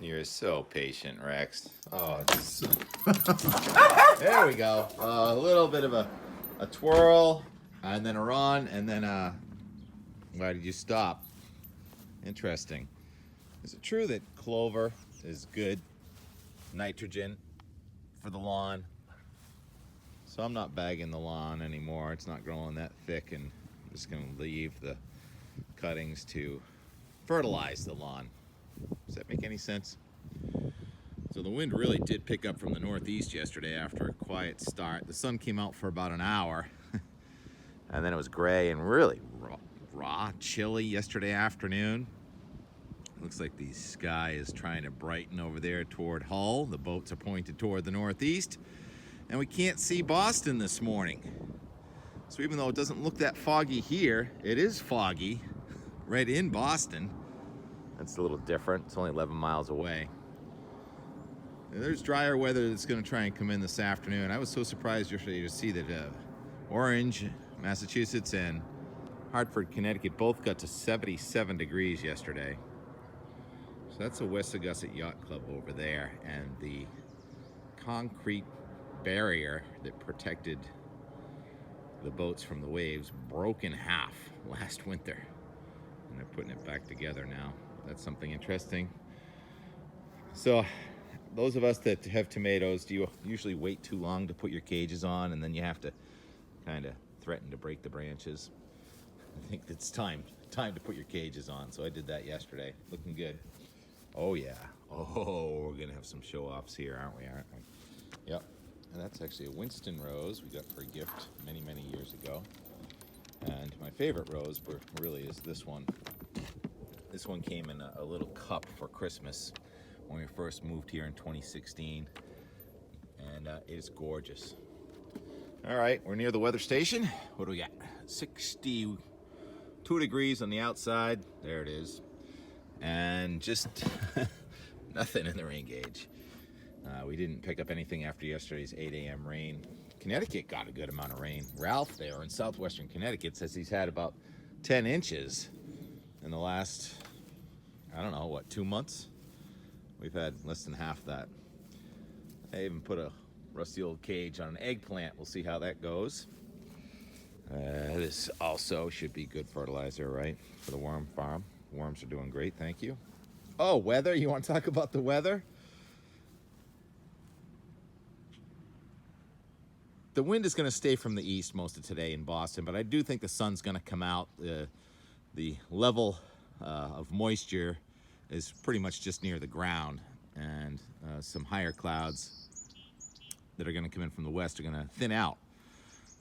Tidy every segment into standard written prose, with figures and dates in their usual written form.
You're so patient, Rex. Oh, it's there we go. A little bit of a twirl, and then a run, and then why did you stop? Interesting. Is it true that clover is good nitrogen for the lawn? So I'm not bagging the lawn anymore. It's not growing that thick, and I'm just going to leave the cuttings to fertilize the lawn. Does that make any sense? So the wind really did pick up from the northeast yesterday after a quiet start. The sun came out for about an hour, and then it was gray and really raw, chilly yesterday afternoon. Looks like the sky is trying to brighten over there toward Hull. The boats are pointed toward the northeast, and we can't see Boston this morning. So even though it doesn't look that foggy here, it is foggy right in Boston. That's a little different. It's only 11 miles away. And there's drier weather that's going to try and come in this afternoon. I was so surprised yesterday to see that Orange, Massachusetts, and Hartford, Connecticut both got to 77 degrees yesterday. So that's a Wessagusset Yacht Club over there, and the concrete barrier that protected the boats from the waves broke in half last winter, and they're putting it back together now. That's something interesting. So those of us that have tomatoes, do you usually wait too long to put your cages on, and then you have to kind of threaten to break the branches? I think it's time to put your cages on. So I did that yesterday. Looking good. Oh yeah. Oh, we're gonna have some show-offs here, aren't we? Yep. And that's actually a Winston rose we got for a gift many years ago. And my favorite rose really is this one. This one came in a little cup for Christmas when we first moved here in 2016, and it is gorgeous. All right, we're near the weather station. What do we got? 62 degrees on the outside. There it is. And just nothing in the rain gauge. We didn't pick up anything after yesterday's 8 a.m. rain. Connecticut got a good amount of rain. Ralph there in southwestern Connecticut says he's had about 10 inches in the last, I don't know, 2 months? We've had less than half that. I even put a rusty old cage on an eggplant. We'll see how that goes. This also should be good fertilizer, right, for the worm farm. Worms are doing great, thank you. Oh, weather? You want to talk about the weather? The wind is going to stay from the east most of today in Boston, but I do think the sun's going to come out. The level of moisture is pretty much just near the ground, and some higher clouds that are going to come in from the west are going to thin out.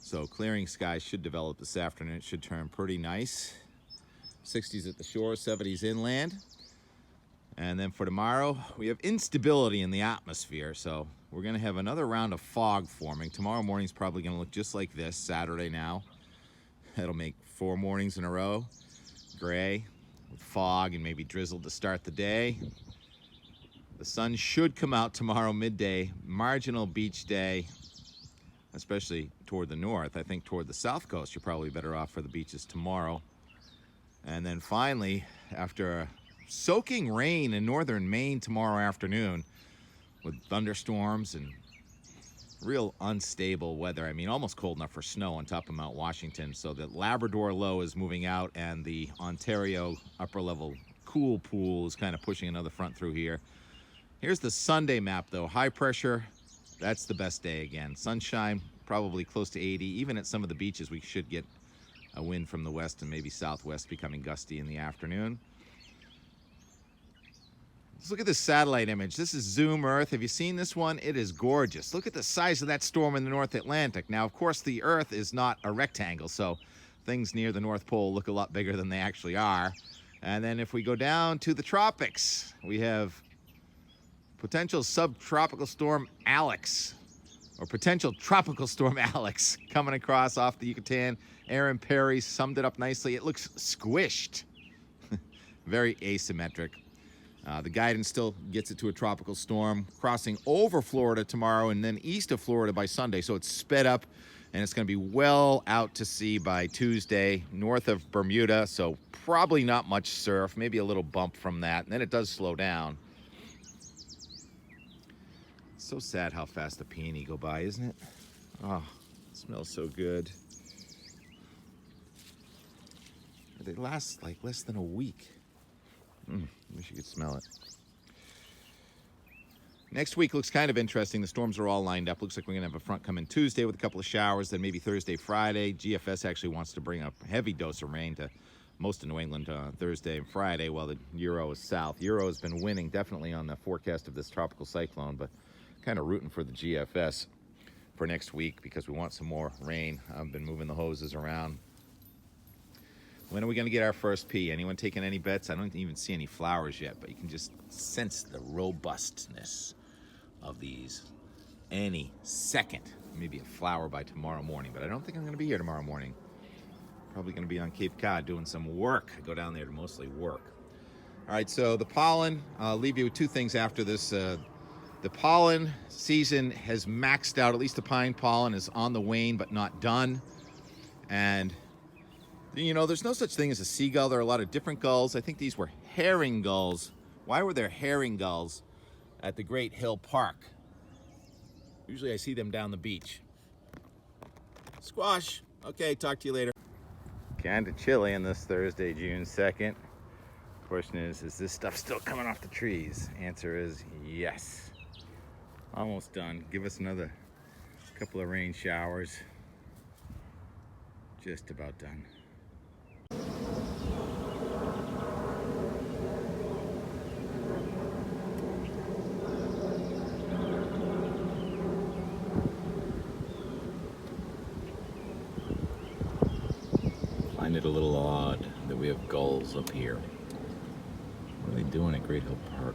So clearing skies should develop this afternoon. It should turn pretty nice. 60s at the shore, 70s inland. And then for tomorrow, we have instability in the atmosphere, so we're going to have another round of fog forming. Tomorrow morning's probably going to look just like this, Saturday now. It'll make 4 mornings in a row, gray, with fog and maybe drizzle to start the day. The sun should come out tomorrow midday, marginal beach day, especially toward the north. I think toward the south coast, you're probably better off for the beaches tomorrow. And then finally, after a soaking rain in northern Maine tomorrow afternoon with thunderstorms and real unstable weather. I mean, almost cold enough for snow on top of Mount Washington. So the Labrador low is moving out, and the Ontario upper level cool pool is kind of pushing another front through here. Here's the Sunday map though. High pressure, that's the best day again. Sunshine, probably close to 80. Even at some of the beaches, we should get a wind from the west and maybe southwest becoming gusty in the afternoon. Let's look at this satellite image. This is Zoom Earth. Have you seen this one? It is gorgeous. Look at the size of that storm in the North Atlantic. Now, of course, the Earth is not a rectangle, so things near the North Pole look a lot bigger than they actually are. And then if we go down to the tropics, we have potential subtropical storm Alex, or potential tropical storm Alex, coming across off the Yucatan. Aaron Perry summed it up nicely. It looks squished. Very asymmetric. The guidance still gets it to a tropical storm, crossing over Florida tomorrow and then east of Florida by Sunday. So it's sped up, and it's going to be well out to sea by Tuesday, north of Bermuda. So probably not much surf, maybe a little bump from that. And then it does slow down. So sad how fast the peony go by, isn't it? Oh, it smells so good. They last like less than a week. Wish you could smell it. Next week looks kind of interesting. The storms are all lined up. Looks like we're going to have a front coming Tuesday with a couple of showers, then maybe Thursday, Friday. GFS actually wants to bring a heavy dose of rain to most of New England Thursday and Friday, while the Euro is south. Euro has been winning definitely on the forecast of this tropical cyclone, but kind of rooting for the GFS for next week because we want some more rain. I've been moving the hoses around. When are we going to get our first pea? Anyone taking any bets? I don't even see any flowers yet, but you can just sense the robustness of these. Any second, maybe a flower by tomorrow morning, but I don't think I'm going to be here tomorrow morning. Probably going to be on Cape Cod doing some work. I go down there to mostly work. All right, so the pollen, I'll leave you with two things after this. The pollen season has maxed out. At least the pine pollen is on the wane, but not done. And you know, there's no such thing as a seagull. There are a lot of different gulls. I think these were herring gulls. Why were there herring gulls at the Great Hill Park? Usually I see them down the beach. Squash. Okay, talk to you later. Kind of chilly on this Thursday, June 2nd. Question is this stuff still coming off the trees? Answer is yes. Almost done. Give us another couple of rain showers. Just about done. I find it a little odd that we have gulls up here. What are they doing at Great Hill Park?